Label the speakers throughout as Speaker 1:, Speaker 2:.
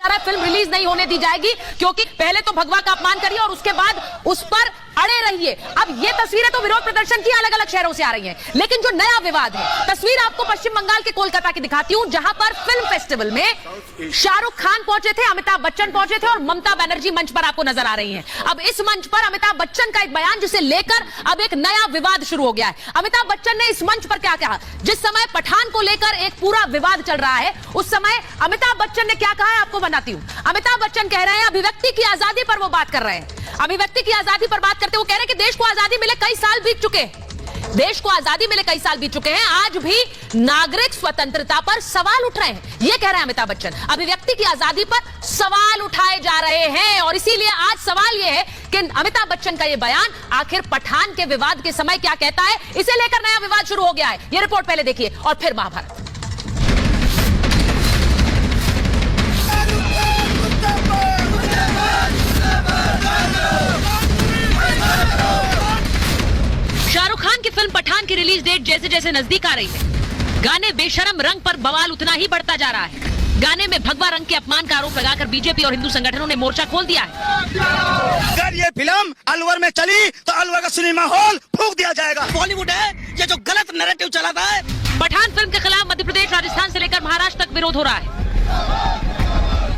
Speaker 1: Film release नहीं होने दी जाएगी क्योंकि पहले तो भगवा का अपमान करिए और उसके बाद उस पर अड़े रहिए। अब ये तस्वीरें तो विरोध प्रदर्शन की अलग अलग शहरों से आ रही हैं, लेकिन जो नया विवाद है, तस्वीर आपको पश्चिम बंगाल के कोलकाता की दिखाती हूं, जहां पर फिल्म फेस्टिवल में शाहरुख खान पहुंचे थे, अमिताभ बच्चन पहुंचे थे और ममता बनर्जी मंच पर आपको नजर आ रही हैं। अब इस मंच पर अमिताभ बच्चन का एक बयान, जिसे लेकर अब एक नया विवाद शुरू हो गया है। अमिताभ बच्चन ने इस मंच पर क्या कहा? जिस समय पठान को लेकर एक पूरा विवाद चल रहा है, उस समय अमिताभ बच्चन ने क्या कहा है आपको बताती हूं। अमिताभ बच्चन कह रहे हैं अभिव्यक्ति की आजादी पर वो बात कर रहे हैं। अभिव्यक्ति की आजादी पर बात करते वो कह रहे हैं कि देश को आजादी मिले कई साल बीत चुके, देश को आजादी मिले कई साल बीत चुके हैं, आज भी नागरिक स्वतंत्रता पर सवाल उठ रहे हैं। यह कह रहे हैं अमिताभ बच्चन, अभिव्यक्ति की आजादी पर सवाल उठाए जा रहे हैं। और इसीलिए आज सवाल यह है कि अमिताभ बच्चन का यह बयान आखिर पठान के विवाद के समय क्या कहता है, इसे लेकर नया विवाद शुरू हो गया है। यह रिपोर्ट पहले देखिए और फिर महाभारत। शाहरुख खान की फिल्म पठान की रिलीज डेट जैसे जैसे नजदीक आ रही है, गाने बेशरम रंग पर बवाल उतना ही बढ़ता जा रहा है। गाने में भगवा रंग के अपमान का आरोप लगाकर बीजेपी और हिंदू संगठनों ने मोर्चा खोल दिया है।
Speaker 2: अगर ये फिल्म अलवर में चली तो अलवर का सिनेमा हॉल फूंक दिया जाएगा। बॉलीवुड है ये जो गलत नैरेटिव चलाता है।
Speaker 1: पठान फिल्म के खिलाफ मध्य प्रदेश, राजस्थान से लेकर महाराष्ट्र तक विरोध हो रहा है।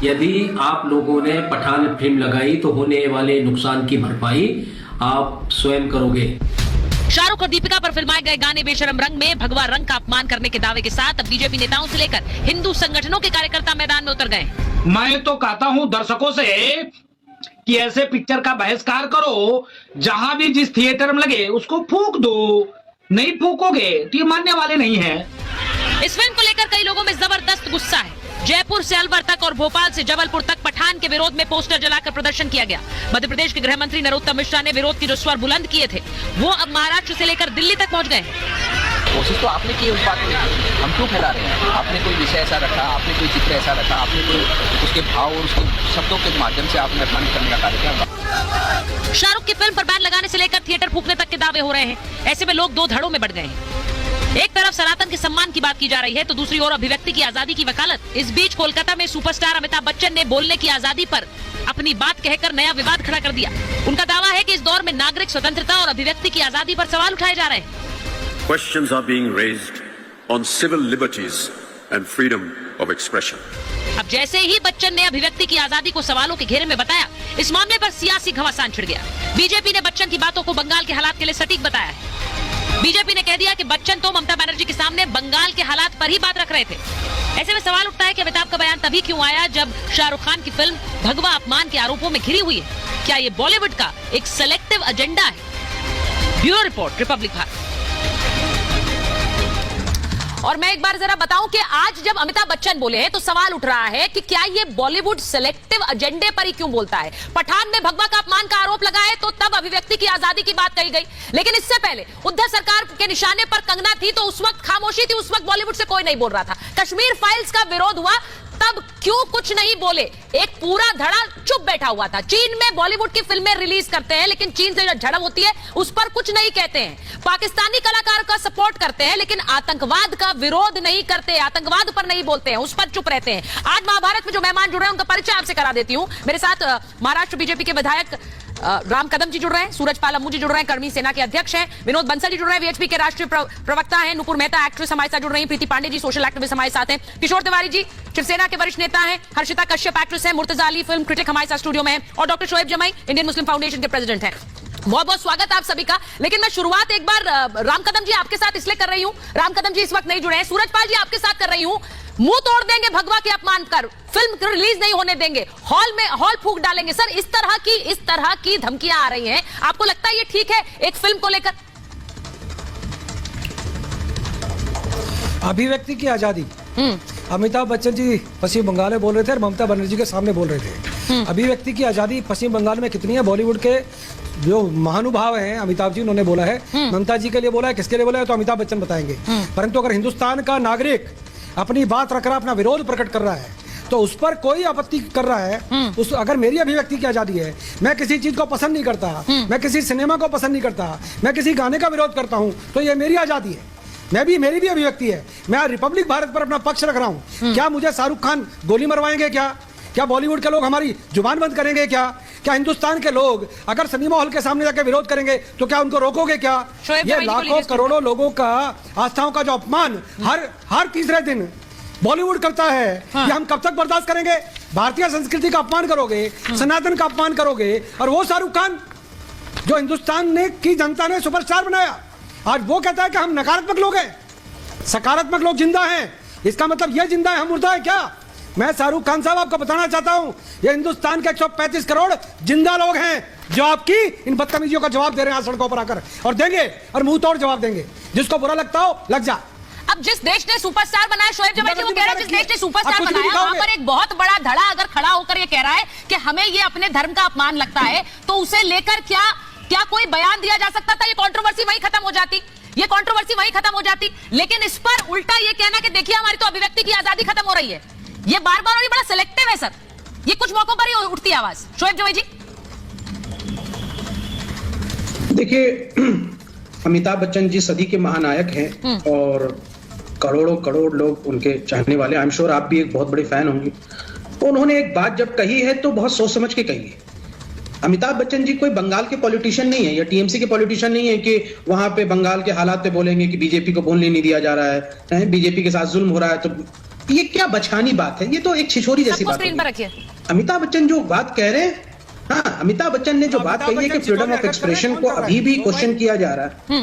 Speaker 3: यदि आप लोगों ने पठान फिल्म लगाई तो होने वाले नुकसान की भरपाई आप स्वयं करोगे।
Speaker 1: शाहरुख और दीपिका पर फिल्माए गए गाने बेशरम रंग में भगवा रंग का अपमान करने के दावे के साथ अब बीजेपी नेताओं से लेकर हिंदू संगठनों के कार्यकर्ता मैदान में उतर गए।
Speaker 4: मैं तो कहता हूं दर्शकों से कि ऐसे पिक्चर का बहिष्कार करो, जहां भी जिस थिएटर में लगे उसको फूंक दो। नहीं फूकोगे तो ये मानने वाले नहीं है।
Speaker 1: इस फिल्म को लेकर कई लोगों में जबरदस्त गुस्सा है। जयपुर से अलवर तक और भोपाल से जबलपुर तक पठान के विरोध में पोस्टर जलाकर प्रदर्शन किया गया। मध्य प्रदेश के गृह मंत्री नरोत्तम मिश्रा ने विरोध की जो स्वर बुलंद किए थे, वो अब महाराष्ट्र से लेकर दिल्ली तक पहुंच गए।
Speaker 5: कोशिश तो आपने की उस बात में, हम क्यों फैला रहे हैं? आपने कोई विषय ऐसा रखा, आपने कोई चित्र ऐसा रखा, आपने कोई उसके भाव और उसके शब्दों के माध्यम से आपने अपमानित करने का कार्य किया।
Speaker 1: शाहरुख की फिल्म पर बैन लगाने से लेकर थिएटर फूंकने तक के दावे हो रहे हैं। ऐसे में लोग दो धड़ों में बढ़ गए हैं। एक तरफ सनातन के सम्मान की बात की जा रही है तो दूसरी ओर अभिव्यक्ति की आजादी की वकालत। इस बीच कोलकाता में सुपरस्टार अमिताभ बच्चन ने बोलने की आजादी पर अपनी बात कहकर नया विवाद खड़ा कर दिया। उनका दावा है कि इस दौर में नागरिक स्वतंत्रता और अभिव्यक्ति की आजादी पर सवाल उठाए जा रहे हैं।
Speaker 6: Questions are being raised on civil liberties and freedom of expression.
Speaker 1: अब जैसे ही बच्चन ने अभिव्यक्ति की आजादी को सवालों के घेरे में बताया, इस मामले पर सियासी घमासान छिड़ गया। बीजेपी ने बच्चन की बातों को बंगाल के हालात के लिए सटीक बताया है। बीजेपी ने कह दिया कि बच्चन तो ममता बनर्जी के सामने बंगाल के हालात पर ही बात रख रहे थे। ऐसे में सवाल उठता है कि अमिताभ का बयान तभी क्यों आया जब शाहरुख खान की फिल्म भगवा अपमान के आरोपों में घिरी हुई है। क्या ये बॉलीवुड का एक सेलेक्टिव एजेंडा है? Bureau report, Republic Bharat. और मैं एक बार जरा बताऊं कि आज जब अमिताभ बच्चन बोले हैं तो सवाल उठ रहा है कि क्या ये बॉलीवुड सिलेक्टिव एजेंडे पर ही क्यों बोलता है। पठान में भगवा का अपमान का आरोप लगा है तो तब अभिव्यक्ति की आजादी की बात कही गई, लेकिन इससे पहले उद्धव सरकार के निशाने पर कंगना थी तो उस वक्त खामोशी थी, उस वक्त बॉलीवुड से कोई नहीं बोल रहा था। कश्मीर फाइल्स का विरोध हुआ तब क्यों कुछ नहीं बोले? एक पूरा धड़ा चुप बैठा हुआ था। चीन में बॉलीवुड की फिल्में रिलीज करते हैं लेकिन चीन से जो झड़प होती है उस पर कुछ नहीं कहते हैं। पाकिस्तानी कलाकार का सपोर्ट करते हैं लेकिन आतंकवाद का विरोध नहीं करते, आतंकवाद पर नहीं बोलते हैं, उस पर चुप रहते हैं। आज महाभारत में जो मेहमान जुड़ रहे हैं उनका परिचय आपसे करा देती हूं। मेरे साथ महाराष्ट्र बीजेपी के विधायक राम कदम जी जुड़ रहे हैं, सूरज पाल अम्मू जी जुड़ रहे हैं, कर्मी सेना के अध्यक्ष हैं, विनोद बंसल जी जुड़ रहे हैं, वीएचपी के राष्ट्रीय प्रवक्ता हैं, नुपुर मेहता एक्ट्रेस हमारे साथ जुड़ रही हैं, प्रीति पांडे जी सोशल एक्टिविस्ट हमारे साथ हैं, किशोर तिवारी जी शिवसेना के वरिष्ठ नेता हैं, हर्षिता कश्यप एक्ट्रेस हैं, मुर्तजा अली फिल्म क्रिटिक हमारे साथ स्टूडियो में हैं और डॉक्टर शोएब जमाई इंडियन मुस्लिम फाउंडेशन के प्रेसिडेंट हैं। बहुत बहुत स्वागत आप सभी का। लेकिन मैं शुरुआत एक बार राम कदम जी आपके साथ इसलिए कर रही हूं, राम कदम जी इस वक्त नहीं जुड़े हैं, सूरज पाल जी आपके साथ कर रही हूं। मुंह तोड़ देंगे भगवा के अपमान कर, फिल्म रिलीज नहीं होने देंगे, हॉल फूंक डालेंगे। सर इस तरह की धमकियां आ रही हैं, आपको लगता है ये ठीक है एक फिल्म को लेकर?
Speaker 7: अभिव्यक्ति की आजादी, अमिताभ बच्चन जी पश्चिम बंगाल में बोल रहे थे और ममता बनर्जी के सामने बोल रहे थे। अभिव्यक्ति की आजादी पश्चिम बंगाल में कितनी है? बॉलीवुड के जो महानुभाव हैं अमिताभ जी उन्होंने बोला है, ममता जी के लिए बोला है, किसके लिए बोला है तो अमिताभ बच्चन बताएंगे। परंतु अगर हिंदुस्तान का नागरिक अपनी बात रख रहा, अपना विरोध प्रकट कर रहा है तो उस पर कोई आपत्ति कर रहा है। उस अगर मेरी अभिव्यक्ति की आजादी है, मैं किसी चीज को पसंद नहीं करता, मैं किसी सिनेमा को पसंद नहीं करता, मैं किसी गाने का विरोध करता हूं तो ये मेरी आजादी है, मेरी भी अभिव्यक्ति है। मैं रिपब्लिक भारत पर अपना पक्ष रख रहा हूं। क्या मुझे शाहरुख खान गोली मरवाएंगे? क्या बॉलीवुड के लोग हमारी जुबान बंद करेंगे क्या? क्या हिंदुस्तान के लोग अगर सिनेमा हॉल के सामने जाकर विरोध करेंगे तो क्या उनको रोकोगे क्या?
Speaker 1: शोएब
Speaker 7: ये
Speaker 1: जमाई जी को
Speaker 7: लाखों
Speaker 1: लीजिए।
Speaker 7: करोड़ों लोगों का आस्थाओं का जो अपमान हर तीसरे दिन बॉलीवुड करता है, ये हम कब तक बर्दाश्त करेंगे? भारतीय संस्कृति का अपमान करोगे, सनातन का अपमान करोगे, और वो शाहरुख खान जो हिंदुस्तान ने की जनता ने सुपरस्टार बनाया, आज वो कहता है कि हम नकारात्मक लोग हैं, सकारात्मक लोग जिंदा हैं। इसका मतलब ये जिंदा है, हम मुर्दा है क्या? मैं शाहरुख खान साहब आपको बताना चाहता हूं, ये हिंदुस्तान के 135 करोड़ जिंदा लोग हैं जो आपकी इन बदतमीजियों का जवाब दे रहे हैं सड़कों पर आकर, और देंगे, और मुंह तोड़ जवाब देंगे। जिसको बुरा लगता हो लग जा।
Speaker 1: अब जिस देश ने सुपरस्टार बनाया, शोएब जमाई जी वो कह रहे हैं जिस देश ने सुपरस्टार
Speaker 7: आप कुछ भी
Speaker 1: बनाया, वहां
Speaker 7: दिखाओगे।
Speaker 1: पर एक बहुत बड़ा धड़ा अगर खड़ा होकर ये कह रहा है कि हमें ये अपने धर्म का अपमान लगता है, तो उसे लेकर क्या कोई बयान दिया जा सकता था? ये कंट्रोवर्सी वहीं खत्म हो जाती, ये कंट्रोवर्सी वहीं खत्म हो जाती। लेकिन इस पर उल्टा ये कहना कि देखिए हमारी तो अभिव्यक्ति की आजादी खत्म हो रही है, ये बार बार और ये बड़ा सिलेक्टिव है सर, ये कुछ मौकों पर ही उठती है आवाज। शोएब जमाई जी,
Speaker 8: देखिए, अमिताभ बच्चन जी सदी के महानायक हैं और करोड़ों करोड़ लोग उनके चाहने वाले। आई एम श्योर आप भी एक बहुत बड़े फैन होंगे। तो उन्होंने एक बात जब कही है तो बहुत सोच समझ के कही है। अमिताभ बच्चन जी कोई बंगाल के पॉलिटिशियन नहीं है या टीएमसी के पॉलिटिशियन नहीं है कि वहां पे बंगाल के हालात पे बोलेंगे कि बीजेपी को बोलने नहीं दिया जा रहा है, बीजेपी के साथ जुल्म हो रहा है। तो ये क्या बचकानी बात है? ये तो एक छिछोरी जैसी
Speaker 1: सबको
Speaker 8: बात
Speaker 1: स्क्रीन पर
Speaker 8: है।
Speaker 1: रखिए।
Speaker 8: अमिताभ बच्चन जो बात कह रहे हैं, हाँ, अमिताभ बच्चन ने जो बात कही है कि फ्रीडम ऑफ एक्सप्रेशन को अभी भी क्वेश्चन किया जा रहा है।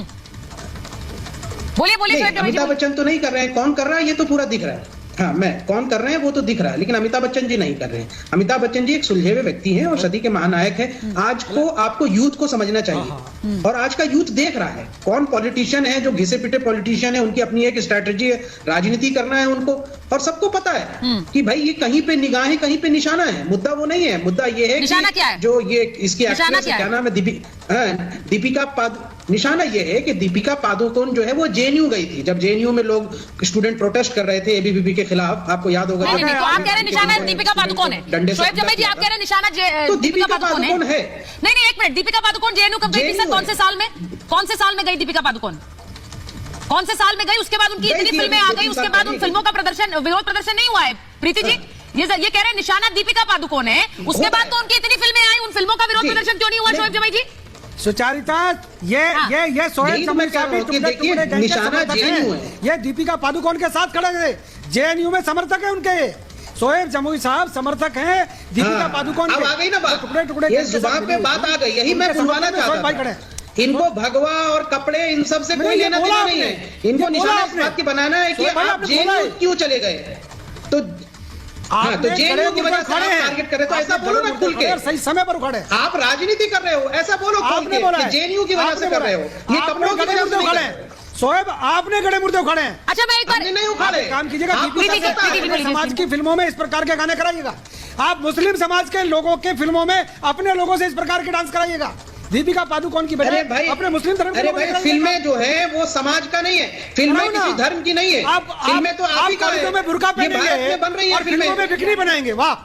Speaker 1: बोलिए बोलिए
Speaker 8: नहीं,
Speaker 1: शोएब जमाई जी,
Speaker 8: अमिताभ बच्चन तो नहीं कर रहे हैं। कौन कर रहा है ये तो पूरा दिख रहा है। हाँ, मैं कौन कर रहे हैं वो तो दिख रहा है, लेकिन अमिताभ बच्चन जी नहीं कर रहे हैं। अमिताभ बच्चन जी एक सुलझे हुए व्यक्ति हैं और सदी के महानायक हैं। आज को आपको यूथ को समझना चाहिए, और आज का यूथ देख रहा है कौन पॉलिटिशियन है जो घिसे पिटे पॉलिटिशियन है। उनकी अपनी एक स्ट्रैटेजी है, राजनीति करना है उनको, और सबको पता है कि भाई ये कहीं पे निगाहें, कहीं पे निशाना है। मुद्दा वो नहीं है, मुद्दा ये है
Speaker 1: निशाना
Speaker 8: कि
Speaker 1: क्या है?
Speaker 8: जो ये इसकी
Speaker 1: निशाना
Speaker 8: एक्ट्रेस
Speaker 1: क्या
Speaker 8: क्या
Speaker 1: है?
Speaker 8: नाम है, दीपिका निशाना ये है कि दीपिका पादुकोण जो है वो जेएनयू गई थी जब जेएनयू में लोग स्टूडेंट प्रोटेस्ट कर रहे थे एबीवीपी के खिलाफ। आपको याद होगा।
Speaker 1: नहीं, तो आप कह रहे हैं निशाना दीपिका पादुकोण है। शोएब जमाई जी, आप कह रहे हैं निशाना
Speaker 8: तो
Speaker 1: दीपिका पादुकोण है।
Speaker 8: है।
Speaker 1: नहीं, एक मिनट, दीपिका पादुकोण जेएनयू कब गई थी सर? कौन से साल में? कौन से साल में गई दीपिका पादुकोण? कौन से साल में गई? उसके बाद उनकी इतनी फिल्में आ गई, उसके बाद उन फिल्मों का प्रदर्शन, विरोध प्रदर्शन नहीं हुआ है। प्रीति जी, ये कह रहे हैं निशाना दीपिका पादुकोण है, उसके बाद तो उनकी इतनी फिल्में आई, उन फिल्मों का विरोध प्रदर्शन क्यों नहीं हुआ? शोएब जमाई जी,
Speaker 7: सुचारिता, ये शोएब जमाई साहब भी टुकड़े टुकड़े गैंग के समर्थक हैं। ये दीपिका पादुकोण के साथ खड़े थे, जेएनयू में समर्थक है उनके। शोएब जमुई साहब समर्थक हैं दीपिका पादुकोण के।
Speaker 8: अब आ गई ना बात,
Speaker 7: टुकड़े टुकड़े
Speaker 8: ये जुबान पे बात आ गई, यही मैं बुलवाना चाहता
Speaker 7: भाई खड़े।
Speaker 8: था। इनको भगवा और कपड़े इन सब से कोई लेना देना नहीं है। इनको निशाना इस बात की बनाना है कि आप जेएनयू क्यों चले गए। तो हाँ, तो जेएनयू की वजह से आप टारगेट कर रहे, तो ऐसा बोलो ना खुल के।
Speaker 7: सही समय पर उखड़े।
Speaker 8: आप राजनीति कर रहे हो, ऐसा बोलो खुल के कि जेएनयू की वजह से कर रहे हो, ये कपड़ों की वजह से नहीं कर रहे हो।
Speaker 7: शोएब, आपने गड़े मुर्दे उखाड़े हैं।
Speaker 1: अच्छा मैं एक बार
Speaker 8: हमने नहीं उखाड़े।
Speaker 7: काम कीजिएगा,
Speaker 8: आप
Speaker 7: दीपिका
Speaker 8: प्रीति जी,
Speaker 7: अपने समाज की फिल्मों में इस प्रकार के गाने कराइएगा। आप मुस्लिम समाज के लोगों के फिल्मों में अपने लोगों से इस प्रकार के डांस कराइएगा। दीपिका पादुकोण की
Speaker 8: अरे भाई,
Speaker 7: अपने मुस्लिम धर्म
Speaker 8: अरे भाई, फिल्में जो है वो समाज का नहीं है, फिल्में किसी धर्म की नहीं है। फिल्में तो आप ही का है।
Speaker 7: में बुर्का
Speaker 8: ये भारत में बन रही है
Speaker 7: और फिल्मों में बिकनी बनाएंगे। वाह,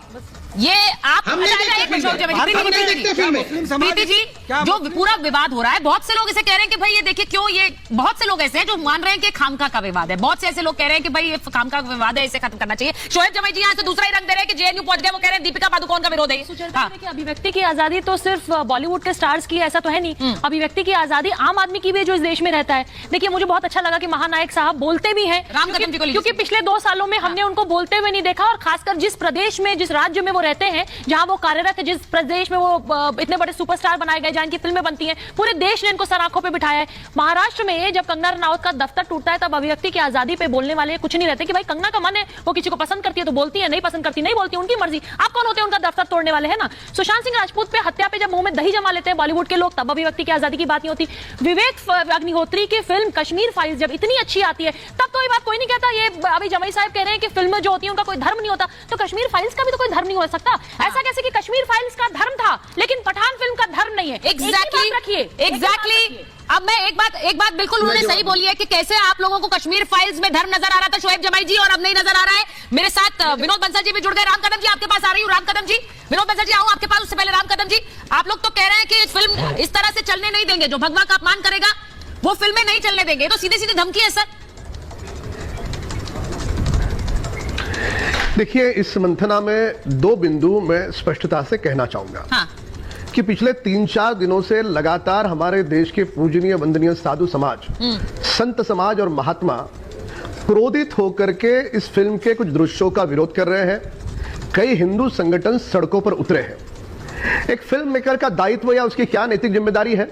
Speaker 1: ये आप
Speaker 8: हम नहीं देखते
Speaker 1: एक मिनट, शोएब जमाई जी,
Speaker 8: हम नहीं
Speaker 1: प्रीति
Speaker 8: देखते
Speaker 1: जी,
Speaker 8: फिल्में।
Speaker 1: प्रीति जी, जो पूरा विवाद हो रहा है, बहुत से लोग इसे कह रहे हैं कि भाई ये देखिए क्यों, ये बहुत से लोग ऐसे हैं जो मान रहे हैं कि खामखा का विवाद है। बहुत से ऐसे लोग कह रहे हैं कि भाई ये खामखा का विवाद है, इसे खत्म करना चाहिए। शोएब जमाई जी यहाँ से दूसरा ही रंग दे रहे हैं कि जेएनयू पहुंच गए, वो कह रहे हैं दीपिका पादुकोण का विरोध है। हाँ।
Speaker 9: कि अभिव्यक्ति की आजादी तो सिर्फ बॉलीवुड के स्टार्स की ऐसा तो है नहीं, अभिव्यक्ति की आजादी आम आदमी की भी है जो इस देश में रहता है। देखिए, मुझे बहुत अच्छा लगा कि महानायक साहब बोलते भी हैं,
Speaker 1: राम कदम जी को लीजिए।
Speaker 9: क्योंकि पिछले 2 सालों में हमने उनको बोलते हुए नहीं देखा, और खासकर जिस प्रदेश में, जिस राज्य में वो रहते हैं, जहां वो कार्यरत है, जिस प्रदेश में वो इतने बड़े सुपरस्टार बनाए गए, जहां इनकी फिल्में बनती हैं, पूरे देश ने इनको सर आंखों पे बिठाया है। महाराष्ट्र में जब कंगना रनावत का दफ्तर टूटता है, तब अभिव्यक्ति की आजादी पे बोलने वाले कुछ नहीं रहते कि भाई कंगना का मन है, वो किसी को पसंद करती है तो बोलती है, नहीं पसंद करती नहीं बोलती, उनकी मर्जी। आप कौन होते हैं उनका दफ्तर तोड़ने वाले, है ना? सुशांत सिंह राजपूत पे हत्या पे जब मुंह में दही जमा लेते हैं बॉलीवुड के लोग, तब अभिव्यक्ति की आजादी की बात नहीं होती। विवेक अग्निहोत्री की फिल्म कश्मीर फाइल्स जब इतनी अच्छी आती है, तब तो ये बात कोई नहीं कहता। ये अभी जमाई साहब कह रहे हैं कि फिल्म जो होती है उनका कोई धर्म नहीं होता, तो कश्मीर फाइल्स का भी तो कोई धर्म नहीं हो सकता। ऐसा कैसे कि कश्मीर फाइल्स का धर्म था लेकिन पठान फिल्म का धर्म नहीं है?
Speaker 1: एग्जैक्टली। अब मैं एक बात बिल्कुल उन्होंने सही बोली है कि कैसे आप लोगों को कश्मीर फाइल्स में धर्म नजर आ रहा था शोएब जमाई जी, और अब नहीं नजर आ रहा है। मेरे साथ विनोद बंसल जी भी जुड़ गए। राम कदम जी, आपके पास आ रही हूँ। राम कदम जी, विनोद बंसल जी आऊं आपके पास, उससे पहले राम कदम जी, आप लोग तो कह रहे हैं कि फिल्म इस तरह से चलने नहीं देंगे, जो भगवा का अपमान करेगा वो फिल्में नहीं चलने देंगे, तो सीधी सीधी धमकी है सर।
Speaker 10: देखिए, इस मंथना में 2 बिंदु मैं स्पष्टता से कहना चाहूंगा।
Speaker 1: हाँ।
Speaker 10: कि पिछले 3-4 दिनों से लगातार हमारे देश के पूजनीय वंदनीय साधु समाज, संत समाज और महात्मा क्रोधित होकर के इस फिल्म के कुछ दृश्यों का विरोध कर रहे हैं। कई हिंदू संगठन सड़कों पर उतरे हैं। एक फिल्म मेकर का दायित्व या उसकी क्या नैतिक जिम्मेदारी है,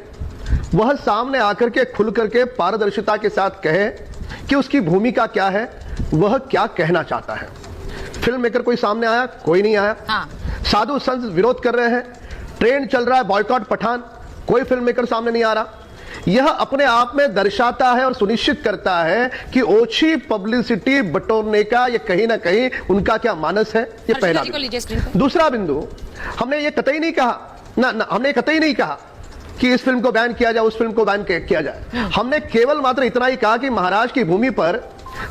Speaker 10: वह सामने आकर के खुल करके पारदर्शिता के साथ कहे कि उसकी भूमिका क्या है, वह क्या कहना चाहता है। फिल्म मेकर कोई सामने आया? कोई नहीं आया।
Speaker 1: हाँ।
Speaker 10: साधु संत विरोध कर रहे हैं, ट्रेंड चल रहा है बॉयकॉट पठान, कोई फिल्म मेकर सामने नहीं आ रहा। यह अपने आप में दर्शाता है और सुनिश्चित करता है कि ओछी पब्लिसिटी बटोरने का ये कहीं ना कहीं उनका क्या मानस है। ये पहला बिंदु। दूसरा बिंदु, हमने ये कतई नहीं कहा ना, हमने कतई नहीं कहा कि इस फिल्म को बैन किया जाए, उस फिल्म को बैन किया जाए। हमने केवल मात्र इतना ही कहा कि महाराष्ट्र की भूमि पर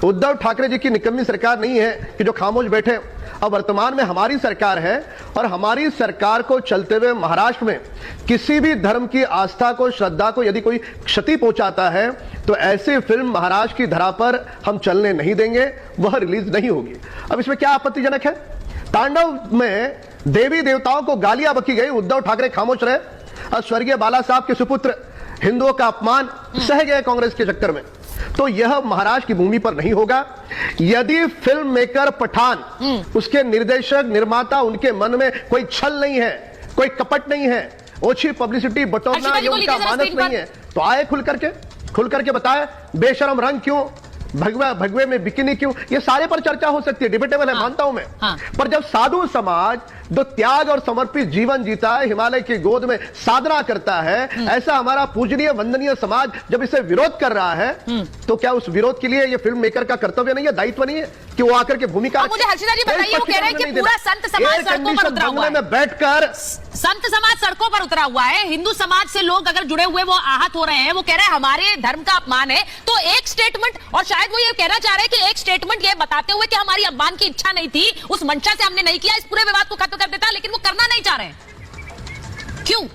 Speaker 10: उद्धव ठाकरे जी की निकम्मी सरकार नहीं है कि जो खामोश बैठे। अब वर्तमान में हमारी सरकार है और हमारी सरकार को चलते हुए महाराष्ट्र में किसी भी धर्म की आस्था को, श्रद्धा को यदि कोई क्षति पहुंचाता है तो ऐसी फिल्म महाराष्ट्र की धरा पर हम चलने नहीं देंगे, वह रिलीज नहीं होगी। अब इसमें क्या आपत्तिजनक है? तांडव में देवी देवताओं को गालियां बकी गई, उद्धव ठाकरे खामोश रहे और स्वर्गीय बाला साहब के सुपुत्र हिंदुओं का अपमान सह गए कांग्रेस के चक्कर में। तो यह महाराष्ट्र की भूमि पर नहीं होगा। यदि फिल्म मेकर पठान, उसके निर्देशक, निर्माता, उनके मन में कोई छल नहीं है, कोई कपट नहीं है, ओछी पब्लिसिटी बटोरना ये उनका मानस नहीं है, तो आए खुल करके बताए बेशरम रंग क्यों, भगवे में बिकिनी क्यों, ये सारे पर चर्चा हो सकती है, डिबेटेबल है, मानता हूं मैं। पर जब साधु समाज जो त्याग और समर्पित जीवन जीता है, हिमालय की गोद में साधना करता है, ऐसा हमारा पूजनीय वंदनीय समाज जब इसे विरोध कर रहा है, तो क्या उस विरोध के लिए ये फिल्म मेकर का कर्तव्य नहीं है, दायित्व नहीं है कि वो आकर के भूमिका?
Speaker 1: मुझे हर्षिता जी बताइए, वो कह रहे हैं कि पूरा संत समाज सड़कों पर उतरा हुआ है।
Speaker 10: में बैठकर
Speaker 1: संत समाज सड़कों पर उतरा हुआ है, हिंदू समाज से लोग अगर जुड़े हुए वो आहत हो रहे हैं, वो कह रहे हैं हमारे धर्म का अपमान है। तो एक स्टेटमेंट, और शायद वो ये कहना चाह रहे हैं कि एक स्टेटमेंट ये बताते हुए कि हमारी अपमान की इच्छा नहीं थी, उस मंशा से हमने नहीं किया, इस पूरे विवाद को खत्म कर देता, लेकिन वो करना नहीं चाह रहे हैं। क्यों?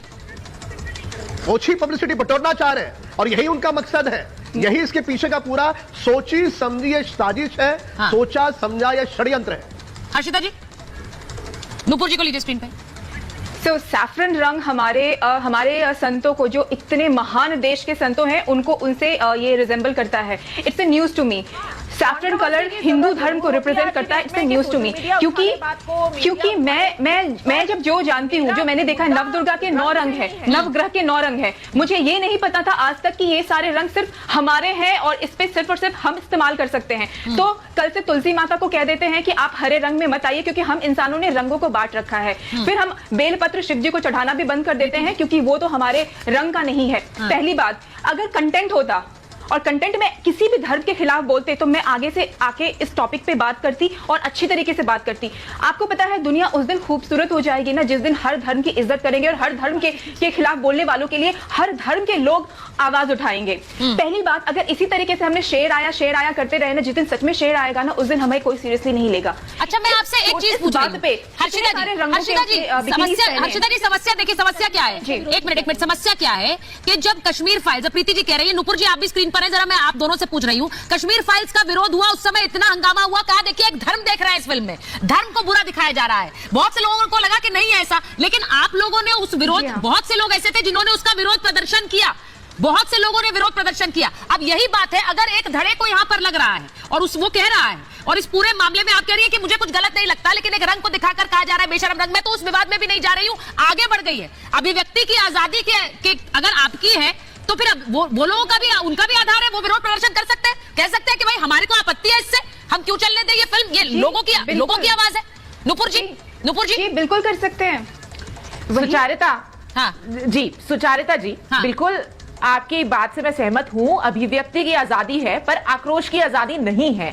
Speaker 10: ओछी पब्लिसिटी बटोरना चाह रहे हैं और यही उनका मकसद है। यही इसके पीछे का पूरा सोची समझी ये साजिश है। हाँ। सोचा समझा यह षड्यंत्र है।
Speaker 1: हर्षिता जी, नूपुर जी को लीजिए स्क्रीन पे।
Speaker 11: सैफरन रंग हमारे संतों को, जो इतने महान देश के संतों हैं, उनसे ये रिजेंबल करता है। It's a news to me. Saffron colour Hindu धर्म को रिप्रेजेंट करता है। It's a news to me, क्योंकि मैं जब जो जानती हूँ, जो मैंने देखा है, नवदुर्गा के 9 रंग है, नवग्रह के 9 रंग है। मुझे ये नहीं पता था आज तक कि ये सारे रंग सिर्फ हमारे हैं और इस पे सिर्फ और सिर्फ हम इस्तेमाल कर सकते हैं। तो कल से तुलसी माता को कह देते हैं कि आप हरे रंग में मत आइए, क्योंकि हम इंसानों ने रंगों को बांट रखा है। फिर हम बेलपत्र शिव जी को चढ़ाना भी बंद कर देते हैं, क्योंकि वो तो हमारे रंग का नहीं है। पहली बात, अगर कंटेंट होता और कंटेंट में किसी भी धर्म के खिलाफ बोलते तो मैं आगे से आके इस टॉपिक पे बात करती और अच्छी तरीके से बात करती। आपको पता है, दुनिया उस दिन खूबसूरत हो जाएगी ना जिस दिन हर धर्म की इज्जत करेंगे और हर धर्म के खिलाफ बोलने वालों के लिए हर धर्म के लोग आवाज उठाएंगे। पहली बात, अगर इसी तरीके से हमने शेर आया करते रहे ना, जिस दिन सच में शेर आएगा ना, उस दिन हमें कोई सीरियसली नहीं लेगा।
Speaker 1: अच्छा, मैं आपसे एक चीज पूछ रही हूं। हर्षिता जी, समस्या देखिए, समस्या क्या है? एक मिनट, समस्या क्या है कि जब कश्मीर फाइल्स, प्रीति जी कह रही है, नुपुर जी आप भी स्क्रीन पर है, जरा मैं आप दोनों से पूछ रही हूं, कश्मीर फाइल्स का विरोध हुआ, उस समय इतना हंगामा हुआ, कहा देखिए एक धर्म देख रहा है इस फिल्म में, धर्म को बुरा दिखाया जा रहा है। बहुत से लोगों को लगा कि नहीं है ऐसा, लेकिन आप लोगों ने उस विरोध, बहुत से लोग ऐसे थे जिन्होंने उसका विरोध प्रदर्शन किया, बहुत से लोगों ने विरोध प्रदर्शन किया। अब यही बात है, अगर एक धड़े को यहां पर लग रहा है और वो कह रहा है, और इस पूरे मामले में आप कह रही है कि मुझे कुछ गलत नहीं लगता, लेकिन एक रंग को दिखाकर कहा जा रहा है बेशरम रंग, मैं तो उस विवाद में भी नहीं जा रही हूं, आगे बढ़ गई है। अभिव्यक्ति की आजादी के अगर आपकी है तो फिर वो लोगों का भी, उनका भी आधार है, वो विरोध प्रदर्शन कर सकते हैं, कह सकते हैं कि भाई हमारे को आपत्ति है इससे, हम क्यों चलने दें ये फिल्म, ये लोगों की आवाज है। नुपुर जी
Speaker 11: बिल्कुल कर सकते हैं।
Speaker 12: सुचारिता,
Speaker 1: हाँ
Speaker 12: जी, सुचारिता जी,
Speaker 1: हाँ।
Speaker 12: बिल्कुल आपकी बात से मैं सहमत हूं। अभिव्यक्ति की आजादी है, पर आक्रोश की आजादी नहीं है।